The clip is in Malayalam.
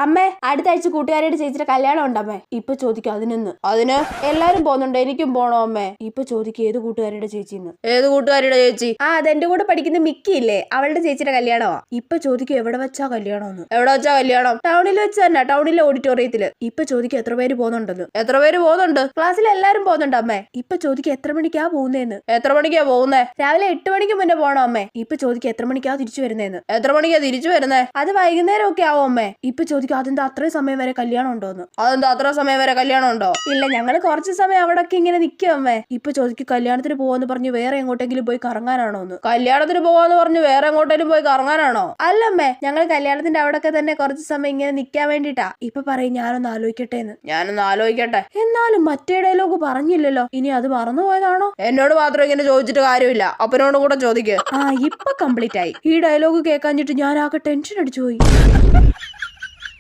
അമ്മേ അടുത്ത ആഴ്ച കൂട്ടുകാരുടെ ചേച്ചിയുടെ കല്യാണം ഉണ്ടമ്മേ. ഇപ്പൊ ചോദിക്കും അതിന് എല്ലാരും പോകുന്നുണ്ട്, എനിക്കും പോണോ അമ്മേ. ഇപ്പൊ ചോദിക്കും ഏത് കൂട്ടുകാരുടെ ചേച്ചിന്ന്. ഏത് കൂട്ടുകാരുടെ ചേച്ചി? അതെന്റെ കൂടെ പഠിക്കുന്ന മിക്കി ഇല്ലേ, അവളുടെ ചേച്ചിയുടെ കല്യാണമാ. ഇപ്പൊ ചോദിക്കും എവിടെ വെച്ചാ കല്യാണം. എവിടെ വെച്ചാ കല്യാണം? ടൗണിൽ വെച്ച് തന്നെ, ടൗണിലെ ഓഡിറ്റോറിയത്തില്. ഇപ്പൊ ചോദിക്കും എത്ര പേര് പോകുന്നുണ്ടെന്ന്. എത്ര പേര് പോകുന്നുണ്ട്? ക്ലാസ്സിൽ എല്ലാരും പോകുന്നുണ്ട് അമ്മേ. ഇപ്പൊ ചോദിക്കും എത്ര മണിക്കാ പോകുന്നേന്ന്. എത്ര മണിക്കാ പോകുന്നേ? രാവിലെ 8 മണിക്ക് മുന്നേ പോണോ അമ്മേ. ഇപ്പൊ ചോദിക്കും എത്ര മണിക്കാ തിരിച്ചു വരുന്നേന്ന്. എത്ര മണിക്കാ തിരിച്ചു വരുന്നേ? അത് വൈകുന്നേരം ഒക്കെ ആവും അമ്മേ. ഇപ്പൊ ചോദിക്കും അതെന്താ അത്രയും സമയം വരെ കല്യാണം ഉണ്ടോന്ന്. അതെന്താ അത്ര സമയം വരെ കല്യാണം ഉണ്ടോ? ഇല്ല, ഞങ്ങള് കുറച്ച് സമയം അവിടൊക്കെ ഇങ്ങനെ നിൽക്കും അമ്മേ. ഇപ്പൊ ചോദിക്കും കല്യാണത്തിന് പോവാന്ന് പറഞ്ഞു വേറെ എങ്ങോട്ടെങ്കിലും പോയി കറങ്ങാനാണോന്ന്. കല്യാണത്തിന് പോവാന്ന് പറഞ്ഞു വേറെ എങ്ങോട്ടെങ്കിലും പോയി കറങ്ങാനാണോ? അല്ലമ്മേ, ഞങ്ങൾ കല്യാണത്തിന്റെ അവിടൊക്കെ തന്നെ കുറച്ച് സമയം ഇങ്ങനെ നിൽക്കാൻ വേണ്ടിട്ടാ. ഇപ്പൊ പറയും ഞാനൊന്ന് ആലോചിക്കട്ടെ എന്ന്. ഞാനൊന്ന് ആലോചിക്കട്ടെ. എന്നാലും മറ്റേ ഡയലോഗ് പറഞ്ഞില്ലല്ലോ, ഇനി അത് മറന്നുപോയതാണോ? എന്നോട് മാത്രം ഇങ്ങനെ ചോദിച്ചിട്ട് കാര്യമില്ല, അപ്പനോടും കൂടെ ചോദിക്കുക. ഇപ്പൊ കംപ്ലീറ്റ് ആയി. ഈ ഡയലോഗ് കേൾക്കാഞ്ഞിട്ട് ഞാൻ ആകെ ടെൻഷൻ അടിച്ചു പോയി.